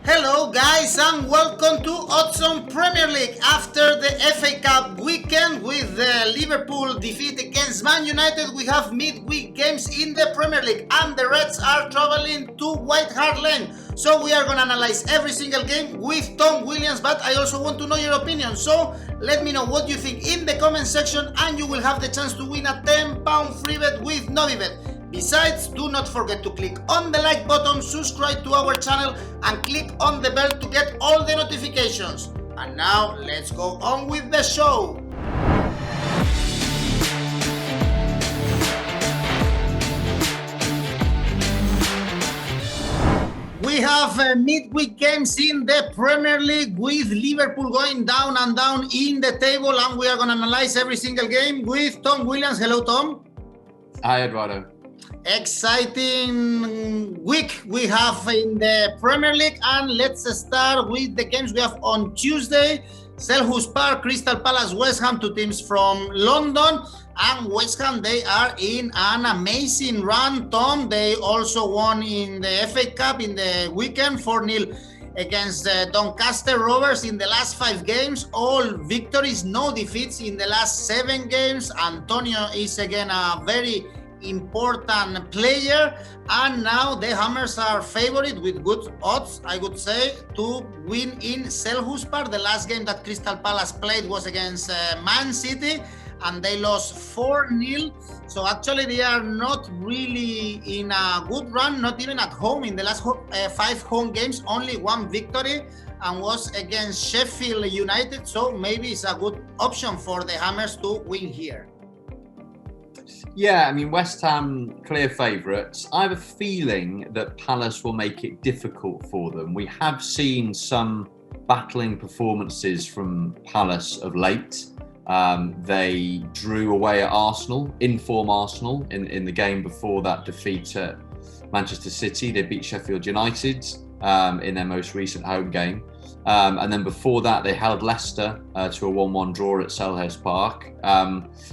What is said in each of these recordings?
Hello guys and welcome to Odds on Premier League. After the FA Cup weekend with the Liverpool defeat against Man United, we have midweek games in the Premier League and the Reds are traveling to White Hart Lane. So we are going to analyze every single game with Tom Williams, but I also want to know your opinion. So let me know what you think in the comment section and you will have the chance to win a £10 free bet with Novibet. Besides, do not forget to click on the like button, subscribe to our channel and click on the bell to get all the notifications. And now let's go on with the show. We have midweek games in the Premier League with Liverpool going down and down in the table, and we are going to analyze every single game with Tom Williams. Hello, Tom. Hi, Eduardo. Exciting week we have in the Premier League, and let's start with the games we have on Tuesday. Selhurst Park, Crystal Palace, West Ham, two teams from London, and West Ham, they are in an amazing run. Tom, they also won in the FA Cup in the weekend 4-0 against Doncaster Rovers in the last 5 games. All victories, no defeats in the last 7 games. Antonio is again a very important player, and now the Hammers are favored with good odds, I would say, to win in Selhurst Park. The last game that Crystal Palace played was against Man City and they lost 4-0. So actually they are not really in a good run, not even at home. In the last 5 home games, only 1 victory, and was against Sheffield United. So maybe it's a good option for the Hammers to win here. Yeah, I mean, West Ham, clear favourites. I have a feeling that Palace will make it difficult for them. We have seen some battling performances from Palace of late. They drew away at Arsenal, in-form Arsenal, in the game before that defeat at Manchester City. They beat Sheffield United in their most recent home game. And then before that, they held Leicester to a 1-1 draw at Selhurst Park.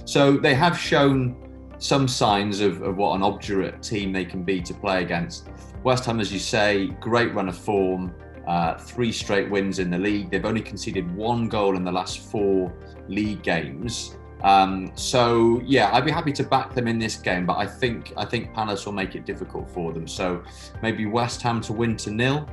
So they have shown some signs of what an obdurate team they can be to play against. West Ham, as you say, great run of form, 3 straight wins in the league. They've only conceded 1 goal in the last 4 league games. So yeah, I'd be happy to back them in this game, but I think Palace will make it difficult for them. So maybe West Ham to win to 0.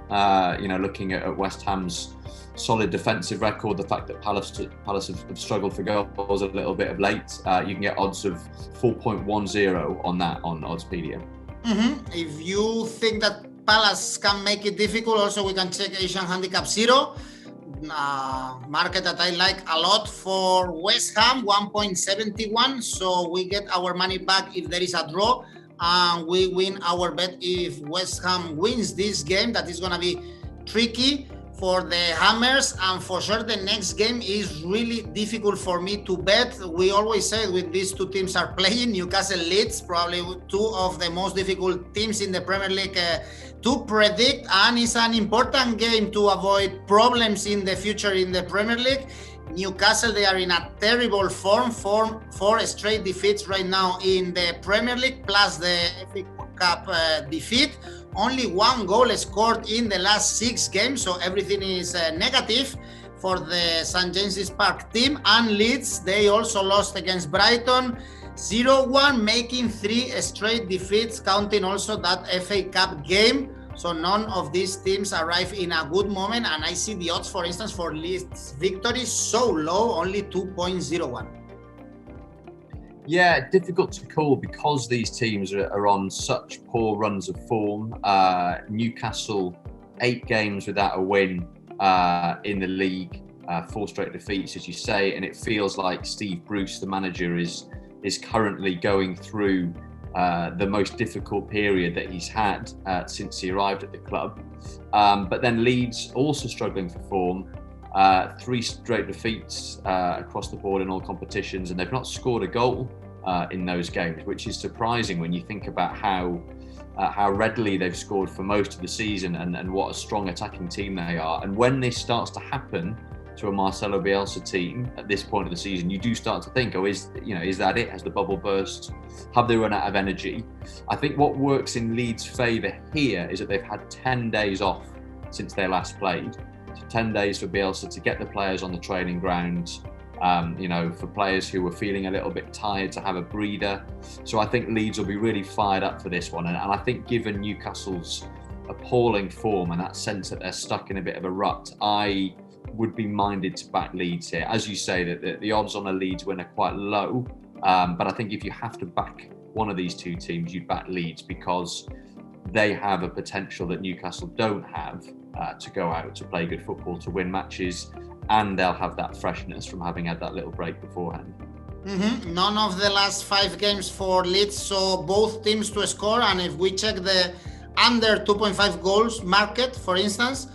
Looking at West Ham's solid defensive record, the fact that Palace have struggled for goals a little bit of late, you can get odds of 4.10 on that on Oddspedia. If you think that Palace can make it difficult, also we can check Asian Handicap 0. Market that I like a lot for West Ham, 1.71. So we get our money back if there is a draw, and we win our bet if West Ham wins this game. That is going to be tricky for the Hammers, and for sure the next game is really difficult for me to bet. We always say when these two teams are playing, Newcastle Leeds, probably 2 of the most difficult teams in the Premier League to predict, and it's an important game to avoid problems in the future in the Premier League. Newcastle, they are in a terrible form, 4 straight defeats right now in the Premier League, plus the FA Cup defeat. Only 1 goal scored in the last 6 games, so everything is negative for the St James's Park team. And Leeds, they also lost against Brighton 0-1, making 3 straight defeats, counting also that FA Cup game. So none of these teams arrive in a good moment, and I see the odds, for instance, for Leeds victory so low, only 2.01. Yeah, difficult to call because these teams are on such poor runs of form. Newcastle, 8 games without a win in the league, 4 straight defeats, as you say, and it feels like Steve Bruce, the manager, is currently going through the most difficult period that he's had since he arrived at the club. But then Leeds also struggling for form. 3 straight defeats across the board in all competitions, and they've not scored a goal in those games, which is surprising when you think about how readily they've scored for most of the season and what a strong attacking team they are. And when this starts to happen to a Marcelo Bielsa team at this point of the season, you do start to think, is that it? Has the bubble burst? Have they run out of energy? I think what works in Leeds' favour here is that they've had 10 days off since they last played. So 10 days for Bielsa to get the players on the training ground, for players who were feeling a little bit tired to have a breather. So I think Leeds will be really fired up for this one. And I think given Newcastle's appalling form and that sense that they're stuck in a bit of a rut, I would be minded to back Leeds here. As you say, that the odds on a Leeds win are quite low. But I think if you have to back one of these two teams, you'd back Leeds because they have a potential that Newcastle don't have to go out to play good football, to win matches, and they'll have that freshness from having had that little break beforehand. None of the last 5 games for Leeds saw both teams to score, and if we check the under 2.5 goals market, for instance,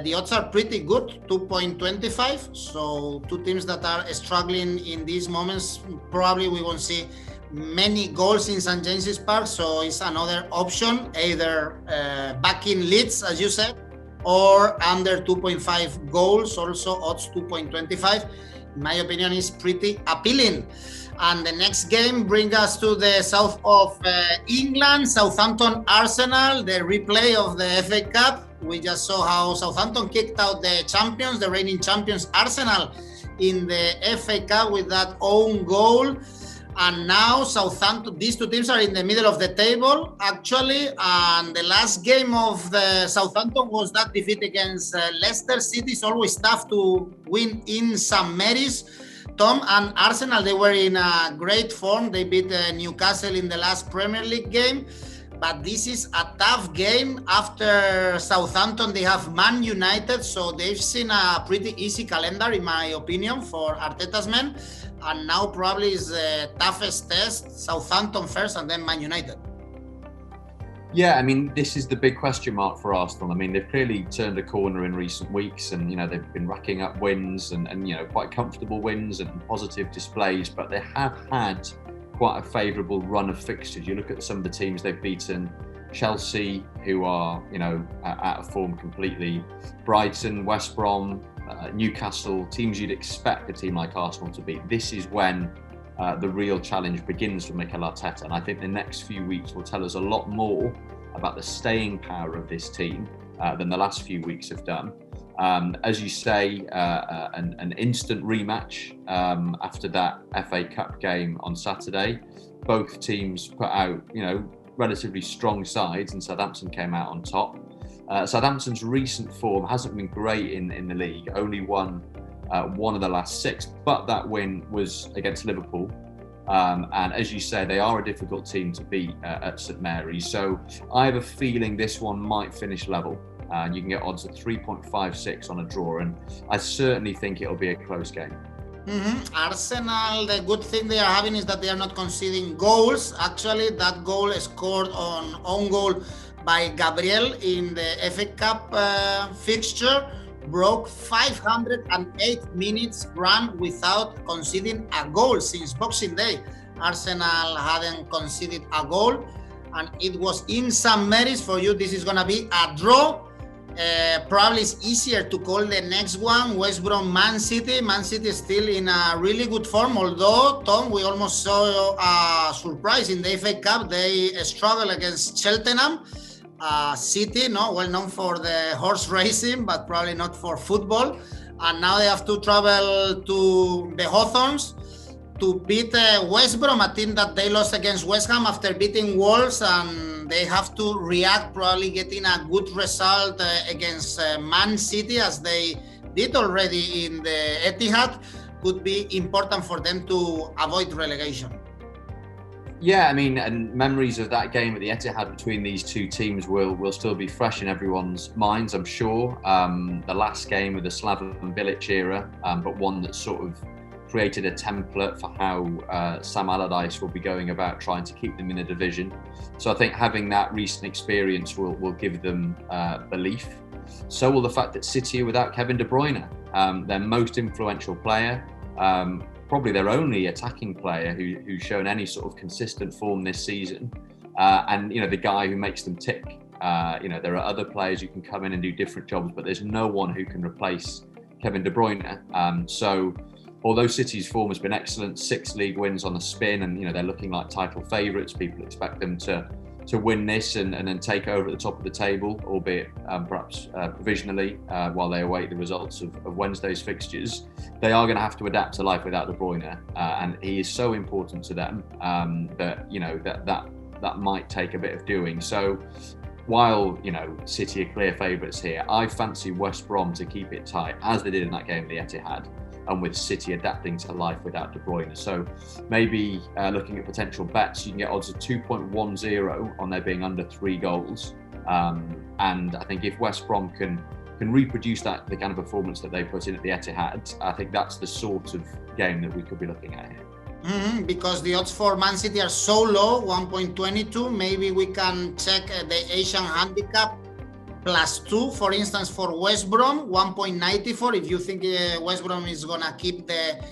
the odds are pretty good, 2.25. So two teams that are struggling in these moments, probably we won't see many goals in St. James's Park. So it's another option, either backing Leeds, as you said, or under 2.5 goals, also odds 2.25. In my opinion, is pretty appealing. And the next game brings us to the south of England, Southampton Arsenal, the replay of the FA Cup. We just saw how Southampton kicked out the champions, the reigning champions Arsenal, in the FA Cup with that own goal. And now Southampton, these two teams are in the middle of the table, actually. And the last game of the Southampton was that defeat against Leicester City. It's always tough to win in St. Mary's. Tom, and Arsenal, they were in a great form. They beat Newcastle in the last Premier League game. But this is a tough game. After Southampton, they have Man United. So they've seen a pretty easy calendar, in my opinion, for Arteta's men. And now probably is the toughest test, Southampton first and then Man United. Yeah, I mean, this is the big question mark for Arsenal. I mean, they've clearly turned a corner in recent weeks and, they've been racking up wins and quite comfortable wins and positive displays, but they have had quite a favourable run of fixtures. You look at some of the teams they've beaten: Chelsea, who are, out of form completely, Brighton, West Brom, Newcastle, teams you'd expect a team like Arsenal to beat. This is when the real challenge begins for Mikel Arteta, and I think the next few weeks will tell us a lot more about the staying power of this team than the last few weeks have done. As you say, an instant rematch after that FA Cup game on Saturday. Both teams put out, relatively strong sides, and Southampton came out on top. Southampton's recent form hasn't been great in the league, only won one of the last 6, but that win was against Liverpool. And as you say, they are a difficult team to beat at St. Mary's. So I have a feeling this one might finish level. You can get odds at 3.56 on a draw, and I certainly think it'll be a close game. Arsenal, the good thing they are having is that they are not conceding goals. Actually, that goal is scored on own goal by Gabriel in the FA Cup fixture broke 508 minutes run without conceding a goal since Boxing Day. Arsenal hadn't conceded a goal, and it was in St. Mary's. For you, this is going to be a draw. Probably it's easier to call the next one, West Brom Man City. Man City is still in a really good form, although, Tom, we almost saw a surprise in the FA Cup. They struggled against Cheltenham. City, well known for the horse racing, but probably not for football. And now they have to travel to the Hawthorns to beat West Brom, a team that they lost against West Ham after beating Wolves, and they have to react, probably getting a good result against Man City, as they did already in the Etihad. Could be important for them to avoid relegation. Yeah, I mean, and memories of that game at the Etihad between these two teams will still be fresh in everyone's minds, I'm sure. The last game of the Slaven Bilic era, but one that sort of created a template for how Sam Allardyce will be going about trying to keep them in a division. So I think having that recent experience will give them belief. So will the fact that City are without Kevin De Bruyne, their most influential player, probably their only attacking player who's shown any sort of consistent form this season, and the guy who makes them tick. There are other players who can come in and do different jobs, but there's no one who can replace Kevin De Bruyne. So although City's form has been excellent, 6 league wins on the spin, and they're looking like title favourites, people expect them to to win this and then take over at the top of the table, albeit perhaps provisionally, while they await the results of Wednesday's fixtures. They are going to have to adapt to life without De Bruyne, and he is so important to them that might take a bit of doing. So while City are clear favourites here, I fancy West Brom to keep it tight, as they did in that game at the Etihad, and with City adapting to life without De Bruyne. So maybe looking at potential bets, you can get odds of 2.10 on there being under 3 goals. And I think if West Brom can reproduce the kind of performance that they put in at the Etihad, I think that's the sort of game that we could be looking at here. Because the odds for Man City are so low, 1.22, maybe we can check the Asian handicap +2, for instance, for West Brom, 1.94. If you think West Brom is going to keep the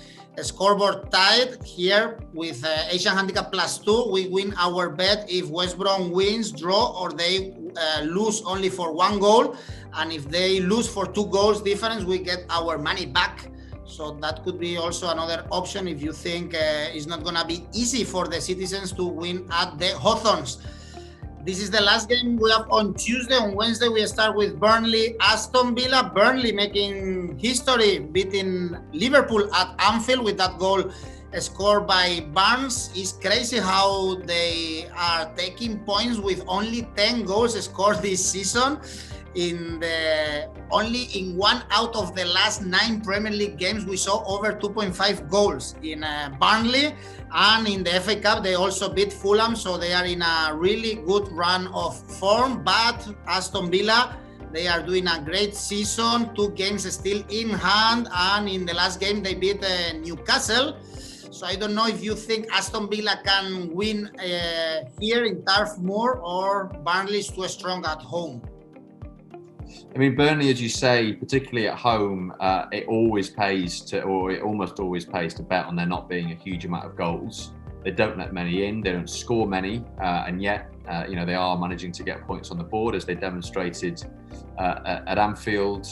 scoreboard tight here with Asian handicap +2, we win our bet if West Brom wins, draw, or they lose only for 1 goal. And if they lose for 2 goals difference, we get our money back. So that could be also another option if you think it's not going to be easy for the citizens to win at the Hawthorns. This is the last game we have on Tuesday. On Wednesday, we start with Burnley, Aston Villa. Burnley making history, beating Liverpool at Anfield with that goal scored by Barnes. It's crazy how they are taking points with only 10 goals scored this season. Only in 1 out of the last 9 Premier League games, we saw over 2.5 goals in Burnley. And in the FA Cup, they also beat Fulham, so they are in a really good run of form. But Aston Villa, they are doing a great season, 2 games still in hand, and in the last game, they beat Newcastle. So I don't know if you think Aston Villa can win here in Turf Moor, or Burnley is too strong at home. I mean, Burnley, as you say, particularly at home, it almost always pays to bet on there not being a huge amount of goals. They don't let many in, they don't score many, and yet, they are managing to get points on the board, as they demonstrated at Anfield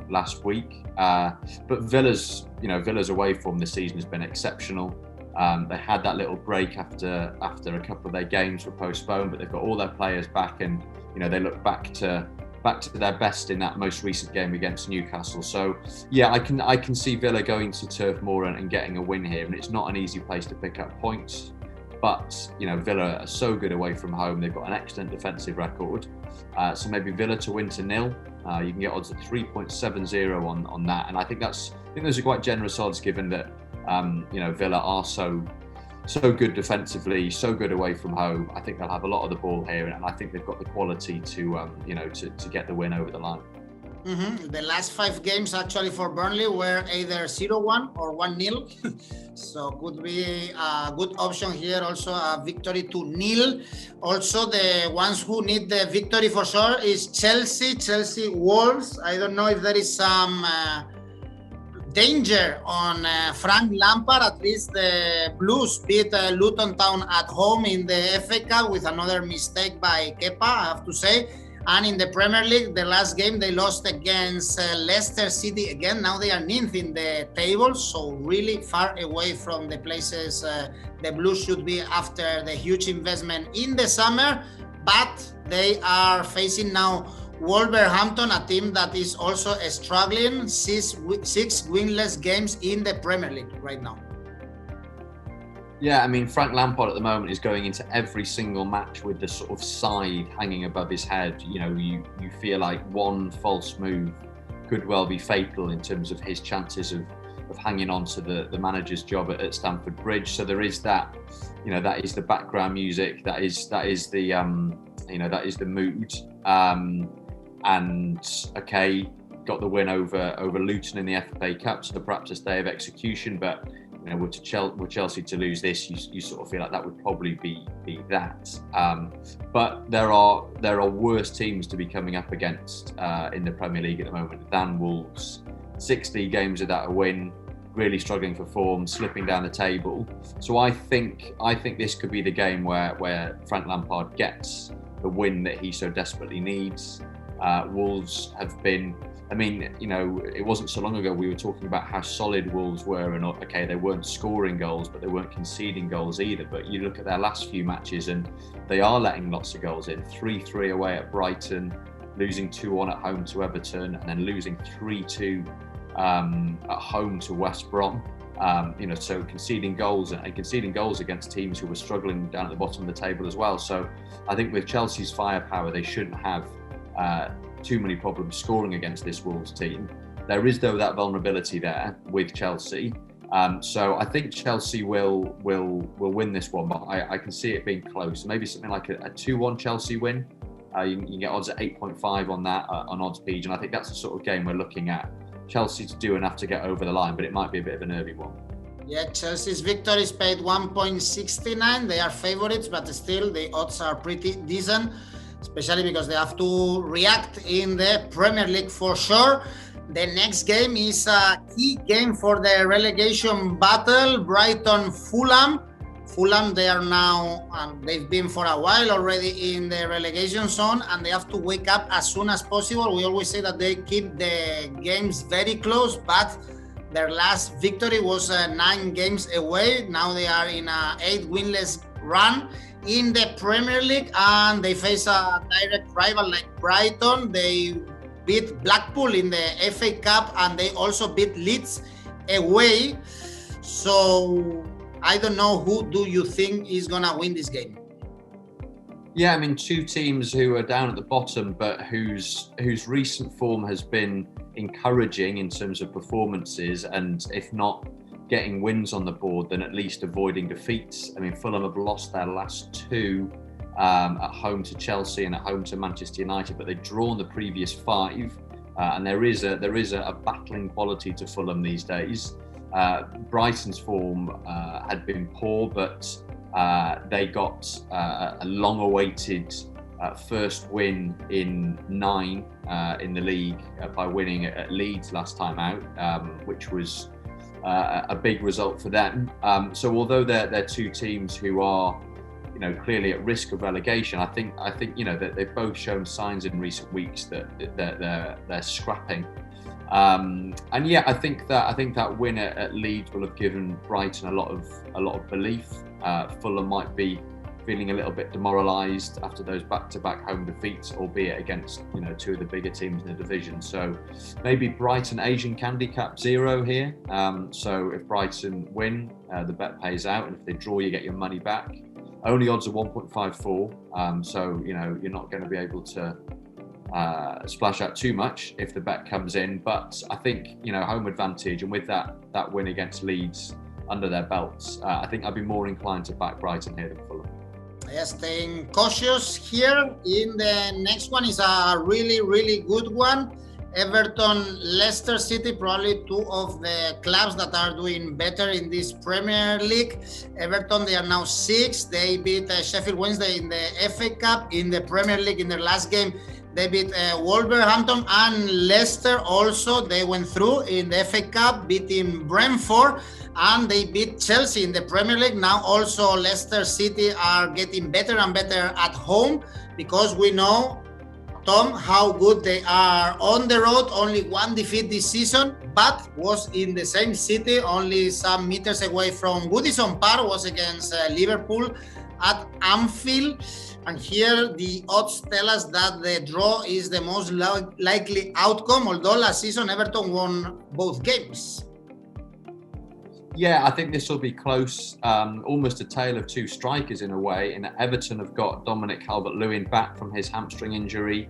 last week. But Villa's away form this season has been exceptional. They had that little break after a couple of their games were postponed, but they've got all their players back, and they look back to their best in that most recent game against Newcastle. So yeah, I can see Villa going to Turf Moor and getting a win here, and it's not an easy place to pick up points, but Villa are so good away from home. They've got an excellent defensive record, so maybe Villa to win to 0. You can get odds of 3.70 on that, and I think those are quite generous odds, given that Villa are so good defensively, so good away from home. I think they'll have a lot of the ball here, and I think they've got the quality to get the win over the line. The last 5 games actually for Burnley were either 0-1 or 1-0. So could be a good option here. Also a victory to 0. Also the ones who need the victory for sure is Chelsea Wolves. I don't know if there is some danger on Frank Lampard. At least the Blues beat Luton Town at home in the FA Cup with another mistake by Kepa, I have to say. And in the Premier League, the last game they lost against Leicester City again. Now they are 9th in the table, so really far away from the places the Blues should be after the huge investment in the summer. But they are facing now Wolverhampton, a team that is also struggling, 6 winless games in the Premier League right now. Yeah, I mean, Frank Lampard at the moment is going into every single match with the sort of side hanging above his head. You feel like one false move could well be fatal in terms of his chances of hanging on to the manager's job at Stamford Bridge. So there is that, that is the background music, that is the mood. And okay, got the win over Luton in the FA Cup, so perhaps a stay of execution, but were Chelsea to lose this, you sort of feel like that would probably be that. But there are worse teams to be coming up against in the Premier League at the moment than Wolves. 60 games without a win, really struggling for form, slipping down the table. So I think this could be the game where Frank Lampard gets the win that he so desperately needs. Wolves have been, I mean, you know, it wasn't so long ago we were talking about how solid Wolves were, and okay, they weren't scoring goals, but they weren't conceding goals either. But you look at their last few matches and they are letting lots of goals in. 3-3 away at Brighton, losing 2-1 at home to Everton, and then losing 3-2 at home to West Brom. You know, so conceding goals against teams who were struggling down at the bottom of the table as well. So I think with Chelsea's firepower, they shouldn't have too many problems scoring against this Wolves team. There is, though, that vulnerability there with Chelsea. So I think Chelsea will win this one, but I can see it being close. Maybe something like a 2-1 Chelsea win. You can get odds at 8.5 on that on Odds Page, and I think that's the sort of game we're looking at. Chelsea to do enough to get over the line, but it might be a bit of a nervy one. Yeah, Chelsea's victory is paid 1.69. They are favorites, but still the odds are pretty decent, especially because they have to react in the Premier League for sure. The next game is a key game for the relegation battle, Brighton-Fulham. Fulham, they are now, they've been for a while already in the relegation zone, and they have to wake up as soon as possible. We always say that they keep the games very close, but their last victory was 9 games away. Now they are in a 8 winless run in the Premier League, and they face a direct rival like Brighton. They beat Blackpool in the FA Cup, and they also beat Leeds away. So I don't know, who do you think is going to win this game? Yeah, I mean, two teams who are down at the bottom, but whose recent form has been encouraging in terms of performances, and if not getting wins on the board, then at least avoiding defeats. I mean, Fulham have lost their last 2 at home to Chelsea and at home to Manchester United, but they've drawn the previous 5, and there is a battling quality to Fulham these days. Brighton's form had been poor, but they got a long-awaited first win in 9 in the league by winning at Leeds last time out, which was a big result for them. So although they're two teams who are, you know, clearly at risk of relegation, I think you know that they've both shown signs in recent weeks that they're scrapping. And yeah, I think that win at Leeds will have given Brighton a lot of belief. Fulham might be feeling a little bit demoralised after those back-to-back home defeats, albeit against, you know, 2 of the bigger teams in the division. So maybe Brighton Asian handicap 0 here. So if Brighton win, the bet pays out, and if they draw, you get your money back. Only odds are 1.54. So you know you're not going to be able to splash out too much if the bet comes in, but I think, you know, home advantage, and with that win against Leeds under their belts, I think I'd be more inclined to back Brighton here than Fulham. Yes, staying cautious here. In the next one is a really good one. Everton, Leicester City, probably 2 of the clubs that are doing better in this Premier League. Everton, they are now 6. They beat Sheffield Wednesday in the FA Cup. In the Premier League, in their last game, they beat Wolverhampton, and Leicester also, they went through in the FA Cup, beating Brentford, and they beat Chelsea in the Premier League. Now also Leicester City are getting better and better at home, because we know, Tom, how good they are on the road. Only 1 defeat this season, but was in the same city, only some meters away from Goodison Park, was against Liverpool at Anfield. And here the odds tell us that the draw is the most likely outcome, although last season Everton won both games. Yeah, I think this will be close, almost a tale of 2 strikers in a way. And Everton have got Dominic Calvert-Lewin back from his hamstring injury,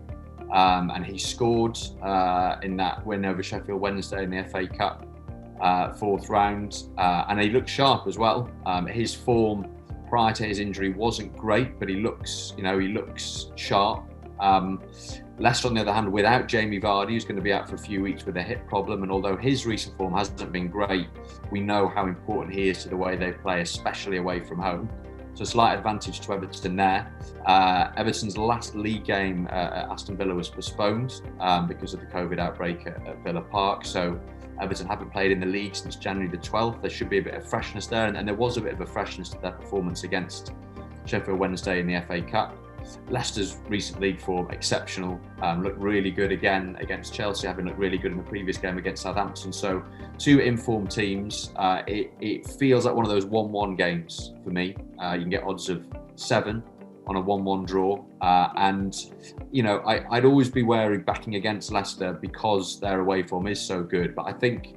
and he scored in that win over Sheffield Wednesday in the FA Cup 4th round, and he looked sharp as well. His form prior to his injury wasn't great, but he looks sharp. Leicester, on the other hand, without Jamie Vardy, who's going to be out for a few weeks with a hip problem, and although his recent form hasn't been great, we know how important he is to the way they play, especially away from home. So slight advantage to Everton there. Everton's last league game at Aston Villa was postponed because of the COVID outbreak at Villa Park. So Everton haven't played in the league since January the 12th. There should be a bit of freshness there, and there was a bit of a freshness to their performance against Sheffield Wednesday in the FA Cup. Leicester's recent league form, exceptional. Looked really good again against Chelsea, having looked really good in the previous game against Southampton. So 2 informed teams. It feels like one of those 1-1 games for me. You can get odds of 7 on a 1-1 draw. And, I'd always be wary backing against Leicester because their away form is so good. But I think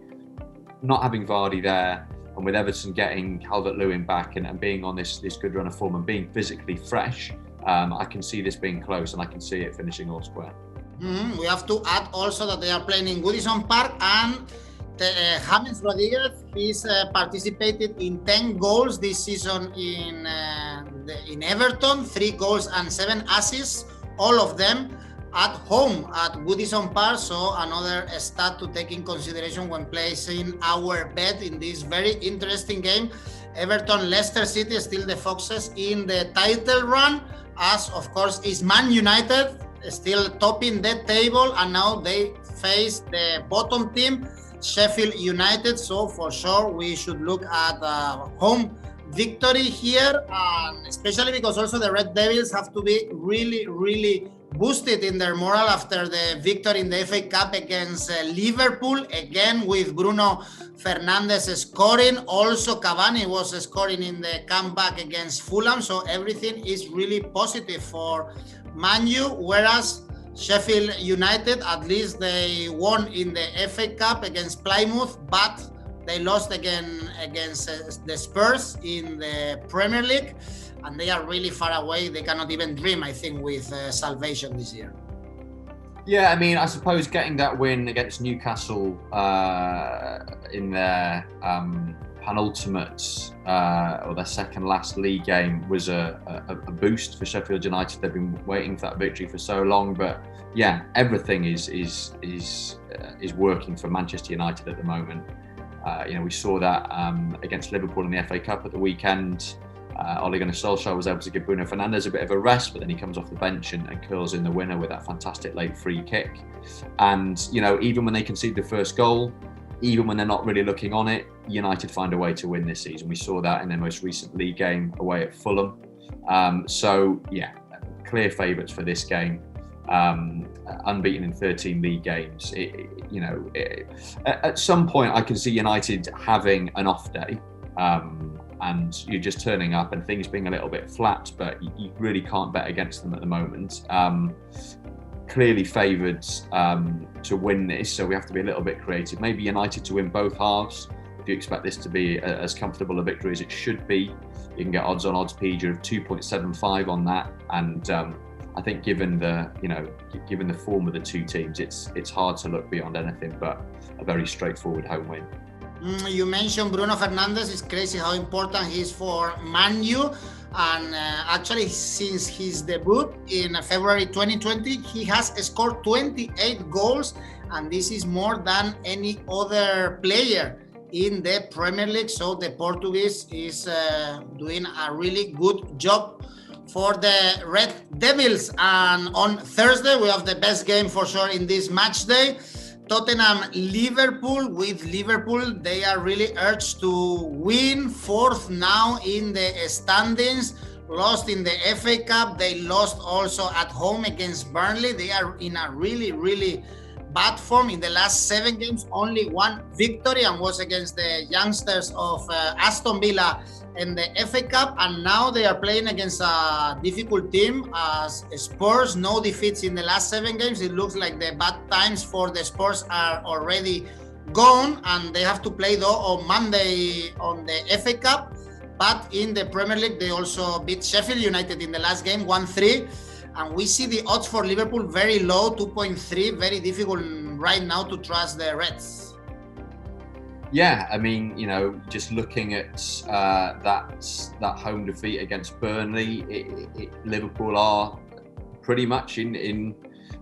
not having Vardy there, and with Everton getting Calvert-Lewin back and being on this good run of form and being physically fresh, I can see this being close, and I can see it finishing all square. We have to add also that they are playing in Goodison Park, and James Rodriguez is participated in 10 goals this season in Everton, 3 goals and 7 assists, all of them at home at Goodison Park. So another stat to take in consideration when placing our bet in this very interesting game. Everton, Leicester City, still the Foxes in the title run, as of course is Man United, still topping the table, and now they face the bottom team, Sheffield United. So for sure we should look at home victory here, and especially because also the Red Devils have to be really boosted in their morale after the victory in the FA Cup against Liverpool, again with Bruno Fernandes scoring. Also Cavani was scoring in the comeback against Fulham, so everything is really positive for Man U, whereas Sheffield United, at least they won in the FA Cup against Plymouth, but they lost again against the Spurs in the Premier League, and they are really far away. They cannot even dream, I think, with salvation this year. Yeah, I mean, I suppose getting that win against Newcastle in their penultimate or their second last league game was a boost for Sheffield United. They've been waiting for that victory for so long, but yeah, everything is working for Manchester United at the moment. We saw that against Liverpool in the FA Cup at the weekend. Ole Gunnar Solskjaer was able to give Bruno Fernandes a bit of a rest, but then he comes off the bench and curls in the winner with that fantastic late free kick. And, even when they concede the first goal, even when they're not really looking on it, United find a way to win this season. We saw that in their most recent league game away at Fulham. Clear favourites for this game. Unbeaten in 13 league games. At some point I can see United having an off day, and you're just turning up and things being a little bit flat, but you really can't bet against them at the moment. Clearly favoured to win this, so we have to be a little bit creative. Maybe United to win both halves. If you expect this to be as comfortable a victory as it should be, you can get odds on Oddspedia of 2.75 on that, and I think given the form of the two teams, it's hard to look beyond anything but a very straightforward home win. You mentioned Bruno Fernandes. It's crazy how important he is for Man U. And actually, since his debut in February 2020, he has scored 28 goals. And this is more than any other player in the Premier League. So the Portuguese is doing a really good job for the Red Devils. And on Thursday, we have the best game for sure in this match day. Tottenham-Liverpool. With Liverpool, they are really urged to win, 4th now in the standings. Lost in the FA Cup. They lost also at home against Burnley. They are in a really bad form. In the last 7 games, only 1 victory, and was against the youngsters of Aston Villa in the FA Cup, and now they are playing against a difficult team as Spurs. No defeats in the last 7 games. It looks like the bad times for the Spurs are already gone, and they have to play though on Monday on the FA Cup. But in the Premier League, they also beat Sheffield United in the last game 1-3, and we see the odds for Liverpool very low, 2.3. Very difficult right now to trust the Reds. Yeah, I mean, just looking at that home defeat against Burnley, Liverpool are pretty much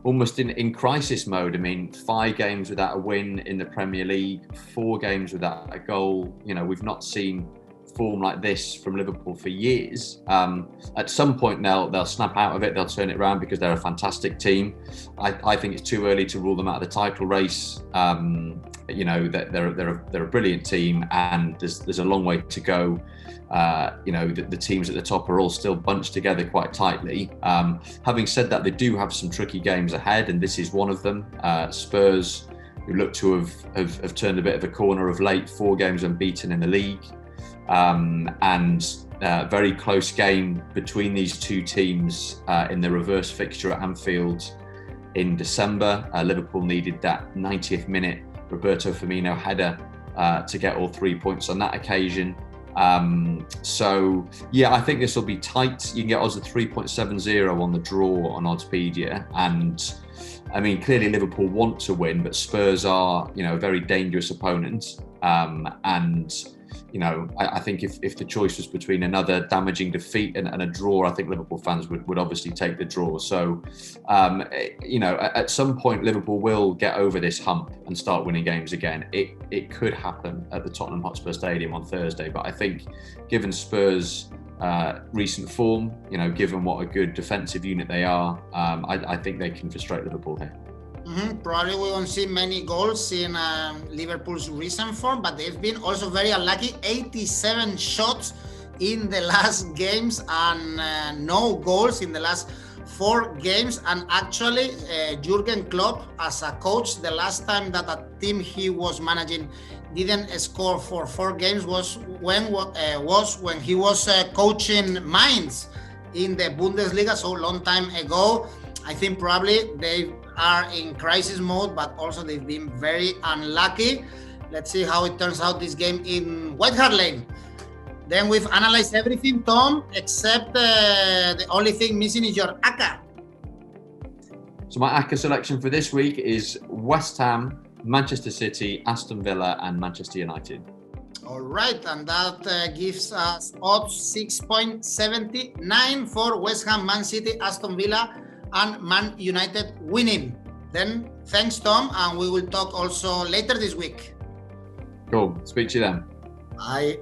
almost in crisis mode. I mean, 5 games without a win in the Premier League, 4 games without a goal. We've not seen form like this from Liverpool for years. At some point they'll snap out of it, they'll turn it around because they're a fantastic team. I think it's too early to rule them out of the title race. They're a brilliant team, and there's a long way to go. The teams at the top are all still bunched together quite tightly. Having said that, they do have some tricky games ahead, and this is one of them. Spurs, who look to have turned a bit of a corner of late, 4 games unbeaten in the league, and very close game between these two teams in the reverse fixture at Anfield in December. Liverpool needed that 90th minute Roberto Firmino header to get all 3 points on that occasion. I think this will be tight. You can get odds of 3.70 on the draw on Oddspedia, and I mean, clearly Liverpool want to win, but Spurs are, a very dangerous opponent. I think if the choice was between another damaging defeat and a draw, I think Liverpool fans would obviously take the draw. So, at some point Liverpool will get over this hump and start winning games again. It could happen at the Tottenham Hotspur Stadium on Thursday, but I think given Spurs' recent form, given what a good defensive unit they are, I think they can frustrate Liverpool here. Probably we won't see many goals in Liverpool's recent form, but they've been also very unlucky. 87 shots in the last games and no goals in the last 4 games. And actually, Jurgen Klopp, as a coach, the last time that a team he was managing didn't score for 4 games was when he was coaching Mainz in the Bundesliga, so long time ago. I think probably they are in crisis mode, but also they've been very unlucky. Let's see how it turns out this game in White Hart Lane. Then we've analyzed everything, Tom, except the only thing missing is your ACCA. So my ACCA selection for this week is West Ham, Manchester City, Aston Villa and Manchester United. All right, and that gives us odds 6.79 for West Ham, Man City, Aston Villa and Man United winning. Then thanks, Tom, and we will talk also later this week. Cool. Speak to you then. Bye.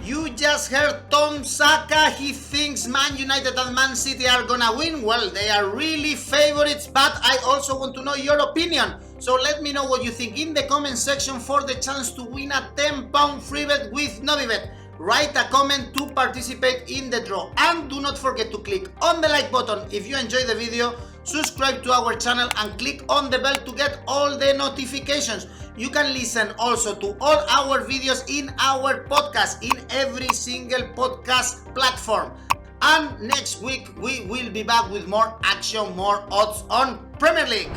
You just heard Tom Saka. He thinks Man United and Man City are gonna win. Well, they are really favorites, but I also want to know your opinion. So let me know what you think in the comment section for the chance to win a £10 free bet with Novibet. Write a comment to participate in the draw, and do not forget to click on the like button if you enjoyed the video, subscribe to our channel and click on the bell to get all the notifications. You can listen also to all our videos in our podcast in every single podcast platform. And next week we will be back with more action, more odds on Premier League.